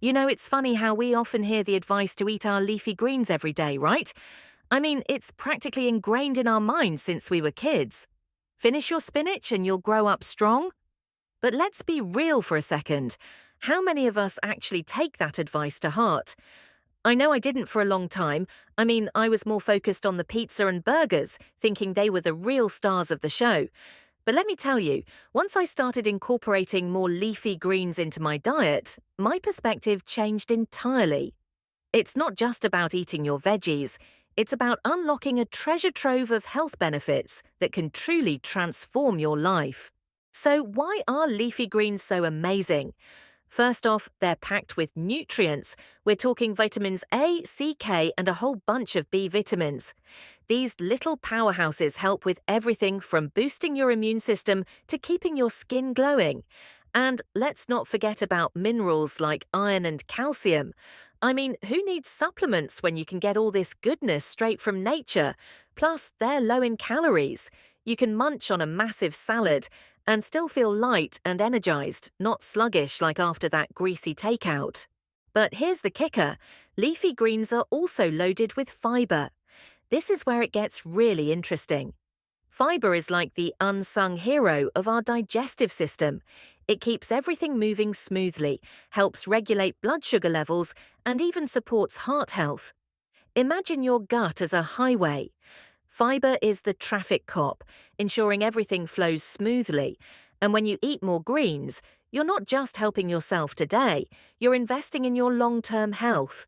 You know, it's funny how we often hear the advice to eat our leafy greens every day, right? I mean, it's practically ingrained in our minds since we were kids. Finish your spinach and you'll grow up strong? But let's be real for a second. How many of us actually take that advice to heart? I know I didn't for a long time. I mean, I was more focused on the pizza and burgers, thinking they were the real stars of the show. But let me tell you, once I started incorporating more leafy greens into my diet, my perspective changed entirely. It's not just about eating your veggies, it's about unlocking a treasure trove of health benefits that can truly transform your life. So, why are leafy greens so amazing? First off, they're packed with nutrients. We're talking vitamins A, C, K, and a whole bunch of B vitamins. These little powerhouses help with everything from boosting your immune system to keeping your skin glowing. And let's not forget about minerals like iron and calcium. I mean, who needs supplements when you can get all this goodness straight from nature? Plus, they're low in calories. You can munch on a massive salad and still feel light and energized, not sluggish like after that greasy takeout. But here's the kicker. Leafy greens are also loaded with fiber. This is where it gets really interesting. Fiber is like the unsung hero of our digestive system. It keeps everything moving smoothly, helps regulate blood sugar levels, and even supports heart health. Imagine your gut as a highway. Fiber is the traffic cop, ensuring everything flows smoothly. And when you eat more greens, you're not just helping yourself today, you're investing in your long-term health.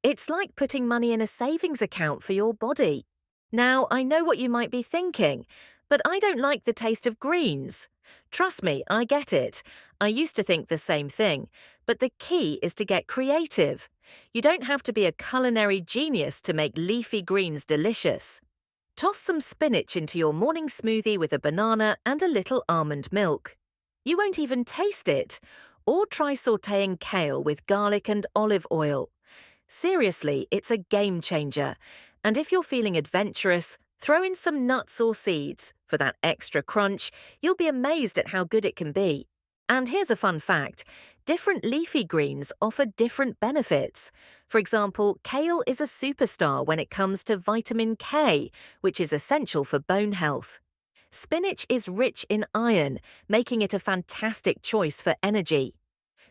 It's like putting money in a savings account for your body. Now, I know what you might be thinking, but I don't like the taste of greens. Trust me, I get it. I used to think the same thing, but the key is to get creative. You don't have to be a culinary genius to make leafy greens delicious. Toss some spinach into your morning smoothie with a banana and a little almond milk. You won't even taste it. Or try sautéing kale with garlic and olive oil. Seriously, it's a game changer. And if you're feeling adventurous, throw in some nuts or seeds. For that extra crunch, you'll be amazed at how good it can be. And here's a fun fact. Different leafy greens offer different benefits. For example, kale is a superstar when it comes to vitamin K, which is essential for bone health. Spinach is rich in iron, making it a fantastic choice for energy.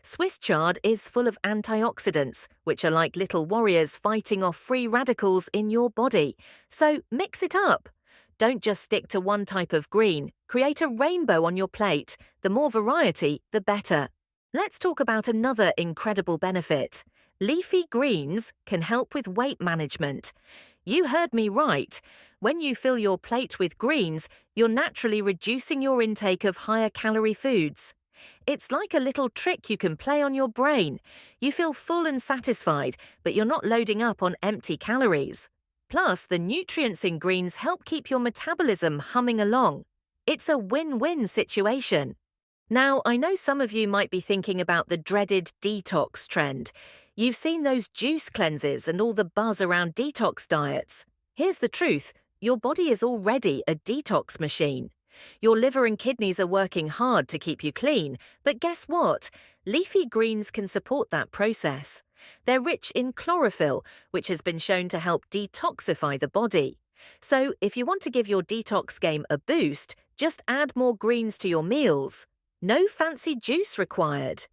Swiss chard is full of antioxidants, which are like little warriors fighting off free radicals in your body. So mix it up. Don't just stick to one type of green. Create a rainbow on your plate. The more variety, the better. Let's talk about another incredible benefit. Leafy greens can help with weight management. You heard me right. When you fill your plate with greens, you're naturally reducing your intake of higher calorie foods. It's like a little trick you can play on your brain. You feel full and satisfied, but you're not loading up on empty calories. Plus, the nutrients in greens help keep your metabolism humming along. It's a win-win situation. Now, I know some of you might be thinking about the dreaded detox trend. You've seen those juice cleanses and all the buzz around detox diets. Here's the truth. Your body is already a detox machine. Your liver and kidneys are working hard to keep you clean, but guess what? Leafy greens can support that process. They're rich in chlorophyll, which has been shown to help detoxify the body. So, if you want to give your detox game a boost, just add more greens to your meals. No fancy juice required.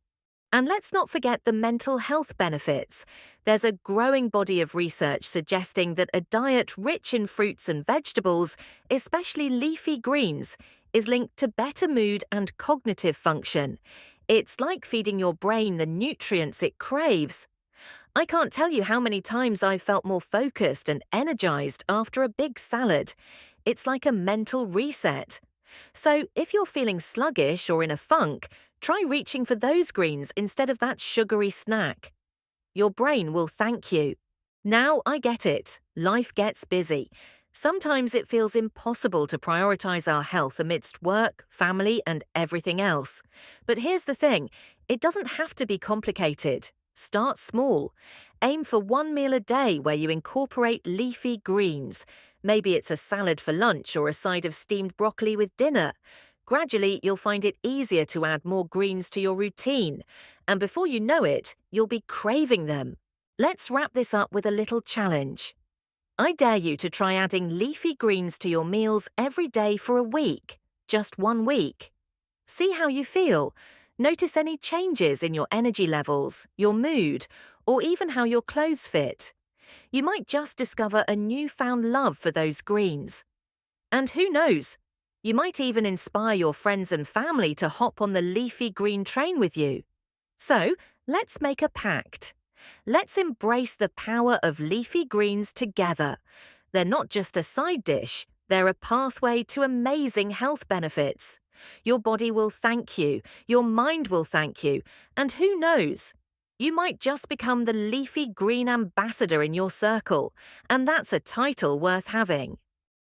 And let's not forget the mental health benefits. There's a growing body of research suggesting that a diet rich in fruits and vegetables, especially leafy greens, is linked to better mood and cognitive function. It's like feeding your brain the nutrients it craves. I can't tell you how many times I've felt more focused and energized after a big salad. It's like a mental reset. So, if you're feeling sluggish or in a funk, try reaching for those greens instead of that sugary snack. Your brain will thank you. Now I get it. Life gets busy. Sometimes it feels impossible to prioritize our health amidst work, family, and everything else. But here's the thing, it doesn't have to be complicated. Start small. Aim for one meal a day where you incorporate leafy greens. Maybe it's a salad for lunch or a side of steamed broccoli with dinner. Gradually, you'll find it easier to add more greens to your routine, and before you know it, you'll be craving them. Let's wrap this up with a little challenge. I dare you to try adding leafy greens to your meals every day for a week, just 1 week. See how you feel. Notice any changes in your energy levels, your mood, or even how your clothes fit. You might just discover a newfound love for those greens. And who knows? You might even inspire your friends and family to hop on the leafy green train with you. So, let's make a pact. Let's embrace the power of leafy greens together. They're not just a side dish, they're a pathway to amazing health benefits. Your body will thank you, your mind will thank you, and who knows? You might just become the leafy green ambassador in your circle, and that's a title worth having.